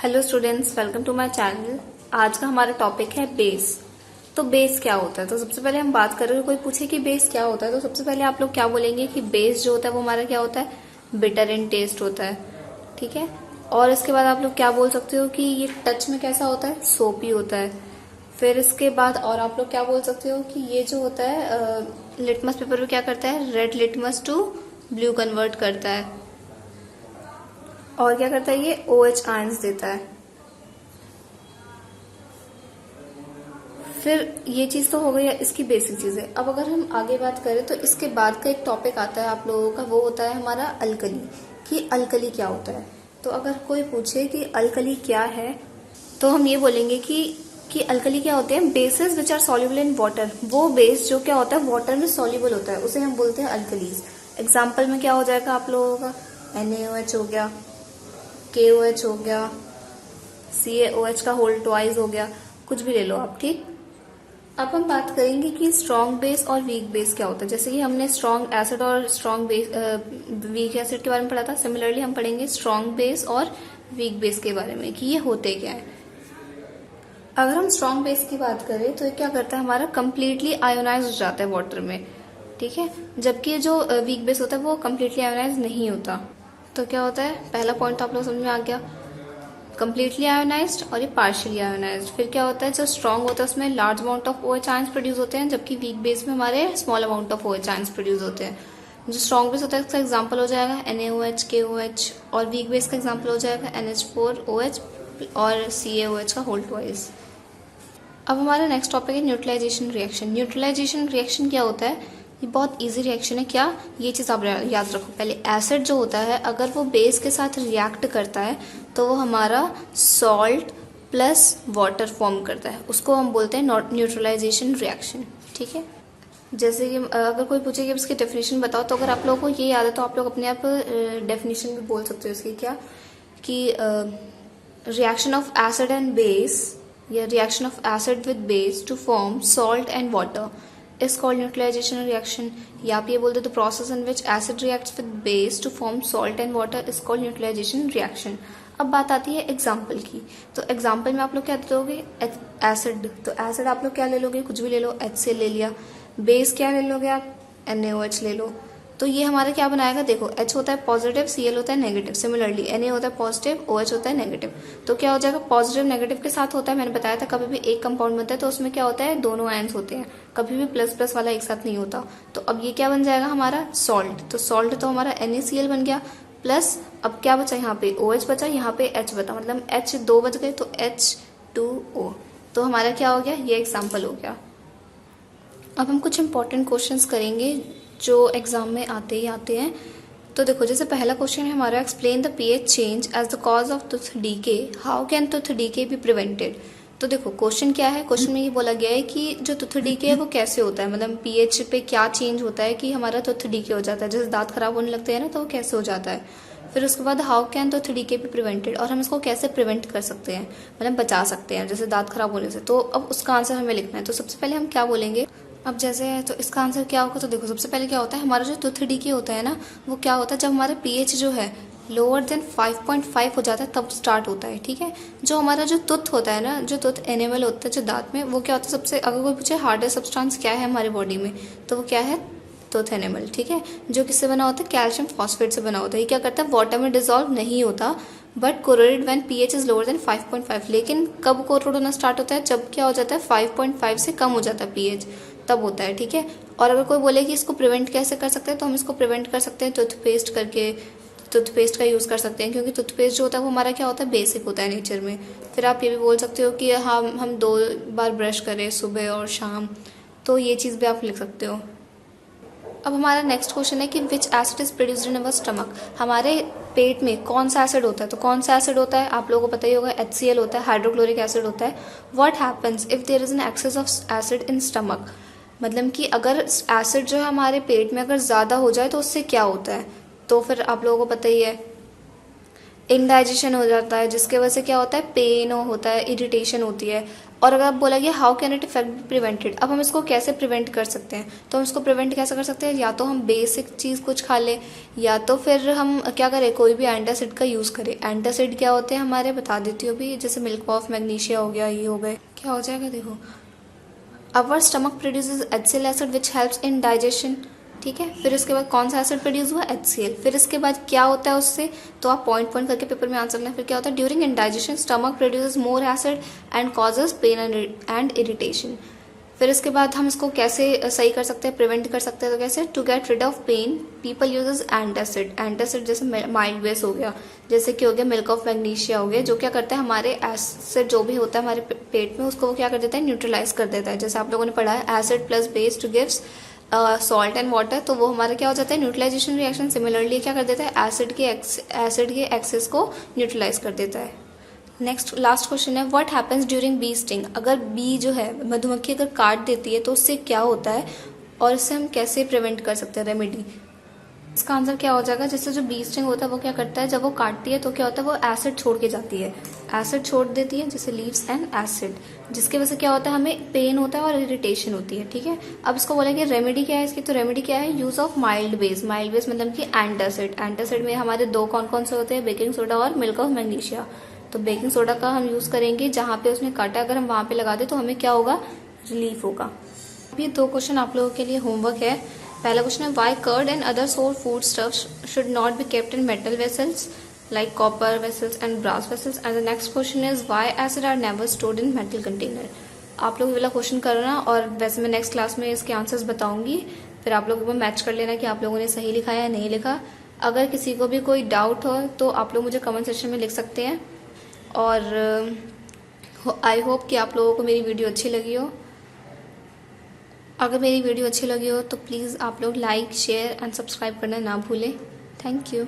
Hello students, welcome to my channel. आज का हमारा टॉपिक है बेस। तो बेस क्या होता है? तो सबसे पहले हम बात करें, कोई पूछे कि बेस क्या होता है तो सबसे पहले आप लोग क्या बोलेंगे कि बेस जो होता है वो हमारा क्या होता है, बिटर इन टेस्ट होता है। ठीक है। और इसके बाद आप लोग क्या बोल सकते हो कि ये टच में कैसा होता है, सोपी होता है। फिर इसके बाद और आप लोग क्या बोल सकते हो कि ये जो होता है लिटमस पेपर में क्या करता है, red litmus to blue convert करता है। और क्या करता है, ये OH आयंस देता है। फिर ये चीज तो हो गई है इसकी बेसिक चीजें। अब अगर हम आगे बात करें तो इसके बाद का एक टॉपिक आता है आप लोगों का, वो होता है हमारा अल्कली। कि अल्कली क्या होता है। तो अगर कोई पूछे कि अल्कली क्या है तो हम ये बोलेंगे कि अल्कली क्या होते हैं, bases which are soluble in water. वो बेस जो क्या होता है वाटर में सॉल्युबल होता है उसे हम बोलते हैं अल्कलीज। एग्जाम्पल में क्या हो जाएगा आप लोगों का, NaOH हो गया, KOH हो गया, CaOH का होल ट्वाइस हो गया, कुछ भी ले लो आप। ठीक। अब हम बात करेंगे कि स्ट्रॉन्ग बेस और वीक बेस क्या होता है। जैसे कि हमने स्ट्रॉन्ग एसिड और स्ट्रॉन्ग बेस वीक एसिड के बारे में पढ़ा था, सिमिलरली हम पढ़ेंगे स्ट्रॉन्ग बेस और वीक बेस के बारे में कि ये होते क्या है। अगर हम स्ट्रॉन्ग बेस की बात करें तो ये क्या करता है, हमारा कंप्लीटली आयोनाइज हो जाता है वाटर में। ठीक है। जबकि जो वीक बेस होता है वो कंप्लीटली आयोनाइज नहीं होता। तो क्या होता है, पहला पॉइंट तो आप लोग समझ में आ गया, कंप्लीटली आयोनाइज्ड और ये पार्शियली आयोनाइज्ड। फिर क्या होता है, जो स्ट्रॉन्ग होता है उसमें large amount of OH ions produce होते हैं, जबकि वीक बेस में हमारे small amount of OH ions produce होते हैं। जो स्ट्रॉन्ग बेस होता है इसका एग्जांपल हो जाएगा NaOH, KOH, और वीक बेस का एग्जांपल हो जाएगा NH4OH और CaOH का होल ट्वाइस। अब हमारा नेक्स्ट टॉपिक है न्यूट्रलाइजेशन रिएक्शन। न्यूट्रलाइजेशन रिएक्शन क्या होता है, ये बहुत इजी रिएक्शन है। क्या, ये चीज आप याद रखो, पहले एसिड जो होता है अगर वो बेस के साथ रिएक्ट करता है तो वो हमारा सॉल्ट प्लस वाटर फॉर्म करता है, उसको हम बोलते हैं न्यूट्रलाइजेशन रिएक्शन। ठीक है। जैसे कि अगर कोई पूछे कि इसकी डेफिनेशन बताओ, तो अगर आप लोगों को ये याद है तो आप लोग अपने आप डेफिनेशन भी बोल सकते हो इसकी। क्या कि reaction of acid and base या reaction of acid with base to form salt and water is called neutralization reaction, या आप ये बोल दो the process in which acid reacts with base to form salt and water is called neutralization reaction. अब बात आती है example की। तो एग्जाम्पल में आप लोग क्या दोगे, एसिड। तो एसिड आप लोग क्या ले लोगे, कुछ भी ले लो, HCl ले लिया। बेस क्या ले लोगे आप, NaOH ले लो। तो ये हमारा क्या बनाएगा, देखो H होता है पॉजिटिव, Cl होता है नेगेटिव, सिमिलरली Na होता है पॉजिटिव, OH होता है नेगेटिव। तो क्या हो जाएगा, पॉजिटिव नेगेटिव के साथ होता है, मैंने बताया था कभी भी एक कंपाउंड बनता है तो उसमें क्या होता है, दोनों आयंस होते हैं, कभी भी प्लस प्लस वाला एक साथ नहीं होता। तो अब ये क्या बन जाएगा हमारा सॉल्ट। तो सॉल्ट तो हमारा NaCl बन गया, प्लस अब क्या बचा यहाँ पे, OH बचा, यहाँ पे H बचा, मतलब H दो बच गए तो H2O। तो हमारा क्या हो गया, ये एग्जाम्पल हो गया। अब हम कुछ इंपॉर्टेंट क्वेश्चंस करेंगे जो एग्जाम में आते ही आते हैं। तो देखो, जैसे पहला क्वेश्चन है हमारा, explain the pH change as the cause of tooth decay, how can tooth decay be prevented. तो देखो क्वेश्चन क्या है, क्वेश्चन में ये बोला गया है कि जो टूथ डीके है वो कैसे होता है, मतलब pH पे क्या चेंज होता है कि हमारा टूथ डीके हो जाता है, जैसे दांत खराब होने लगते हैं ना तो वो कैसे हो जाता है। फिर उसके बाद how can tooth decay be prevented, और हम इसको कैसे प्रिवेंट कर सकते हैं, मतलब बचा सकते हैं जैसे दांत खराब होने से। तो अब उसका आंसर हमें लिखना है। तो सबसे पहले हम क्या बोलेंगे, अब जैसे है तो इसका आंसर क्या होगा। तो देखो सबसे पहले क्या होता है, हमारा जो टूथ डीके होता है ना वो क्या होता है, जब हमारा pH जो है लोअर देन 5.5 हो जाता है तब स्टार्ट होता है। ठीक है। जो हमारा जो टूथ होता है ना, जो टूथ एनिमल होता है जो दांत में, वो क्या होता है, सबसे अगर कोई पूछे हार्डेस्ट सब्सटेंस क्या है हमारे बॉडी में, तो वो क्या है, टूथ एनिमल। ठीक है। जो किससे बना होता है, कैल्शियम फॉस्फेट से बना होता है। ये क्या करता है, वाटर में डिजोल्व नहीं होता, but corroded when pH is lower than 5.5। लेकिन कब कोरोड होना स्टार्ट होता है, जब क्या हो जाता है 5.5 से कम हो जाता है pH, तब होता है। ठीक है। और अगर कोई बोले कि इसको प्रिवेंट कैसे कर सकते हैं, तो हम इसको प्रिवेंट कर सकते हैं टूथपेस्ट करके, टूथपेस्ट का यूज कर सकते हैं, क्योंकि टूथपेस्ट जो होता है वो हमारा क्या होता है, बेसिक होता है नेचर में। फिर आप ये भी बोल सकते हो कि हम 2 बार ब्रश करें, सुबह और शाम, तो ये चीज़ भी आप लिख सकते हो। अब हमारा नेक्स्ट क्वेश्चन है कि विच acid is produced in our stomach, हमारे पेट में कौन सा एसिड होता है। तो कौन सा एसिड होता है आप लोगों को पता ही होगा, HCl होता है, हाइड्रोक्लोरिक एसिड होता है। What happens if there is an excess of acid in stomach, मतलब कि अगर एसिड जो है हमारे पेट में अगर ज़्यादा हो जाए तो उससे क्या होता है। तो फिर आप लोगों को पता ही है, इनडाइजेशन हो जाता है, जिसके वजह से क्या होता है, पेन होता है, इरिटेशन होती है। और अगर आप बोला गया how can it effect be prevented, अब हम इसको कैसे प्रिवेंट कर सकते हैं, तो हम इसको प्रिवेंट कैसे कर सकते हैं, या तो हम बेसिक चीज़ कुछ खा लें, या तो फिर हम क्या करें, कोई भी एंटासिड का यूज़ करें। एंटासिड क्या होते हैं हमारे, बता देती हूँ अभी, जैसे मिल्क ऑफ मैग्नीशिया हो गया, ये हो गए, क्या हो जाएगा देखो, अवर stomach produces HCl acid which helps in digestion, ठीक है। फिर इसके बाद कौन सा एसिड प्रोड्यूस हुआ, HCl। फिर इसके बाद क्या होता है उससे, तो आप पॉइंट पॉइंट करके पेपर में आंसर लें। फिर क्या होता है, during indigestion stomach produces more acid and causes pain and irritation. फिर इसके बाद हम इसको कैसे सही कर सकते हैं, प्रिवेंट कर सकते हैं, तो कैसे, to get rid of pain people uses antacid. Antacid जैसे माइल्ड बेस हो गया, जैसे कि हो गया मिल्क ऑफ मैग्नीशिया हो गया, जो क्या करता है हमारे एसिड जो भी होता है हमारे पेट में, उसको वो क्या कर देता है, न्यूट्रलाइज कर देता है। जैसे आप लोगों ने पढ़ा है acid plus base two gives salt and water, तो वो हमारा क्या हो जाता है, न्यूट्रलाइजेशन रिएक्शन। सिमिलरली क्या कर देता है, एसिड के एक्सेस को न्यूट्रलाइज कर देता है। नेक्स्ट लास्ट क्वेश्चन है, what happens during bee sting. अगर बी जो है मधुमक्खी अगर काट देती है तो उससे क्या होता है और इससे हम कैसे प्रिवेंट कर सकते हैं, रेमेडी। इसका आंसर क्या हो जाएगा, जैसे जो बी स्टिंग होता है वो क्या करता है, जब वो काटती है तो क्या होता है, वो एसिड छोड़ के जाती है, एसिड छोड़ देती है, जैसे लीव्स एंड एसिड, जिसकी वजह से क्या होता है, हमें पेन होता है और इरिटेशन होती है, ठीक है। अब इसको बोला कि रेमेडी क्या है इसकी, तो रेमेडी क्या है, use of mild base. Mild base मतलब कि एंटासिड। एंटासिड में हमारे दो कौन कौन से होते हैं, बेकिंग सोडा और मिल्क ऑफ मैग्नीशिया। तो बेकिंग सोडा का हम यूज करेंगे जहां पे उसने काटा, अगर हम वहां पे लगा दे तो हमें क्या होगा, रिलीफ होगा। अब ये दो क्वेश्चन आप लोगों के लिए होमवर्क है। पहला क्वेश्चन है, वाई कर्ड एंड अदर सोर food stuffs should not be kept in metal vessels like copper vessels and brass vessels, and the next question is why acid are never stored in metal container। आप लोग ये वाला question करना, और वैसे मैं next class में इसके आंसर्स बताऊंगी, फिर आप लोग मैच कर लेना कि आप लोगों ने सही लिखा या नहीं लिखा। अगर किसी को भी कोई डाउट हो तो आप लोग मुझे कमेंट सेक्शन में लिख सकते हैं, और आई होप कि आप लोगों को मेरी वीडियो अच्छी लगी हो। अगर मेरी वीडियो अच्छी लगी हो तो प्लीज़ आप लोग लाइक शेयर एंड सब्सक्राइब करना ना भूलें। Thank you.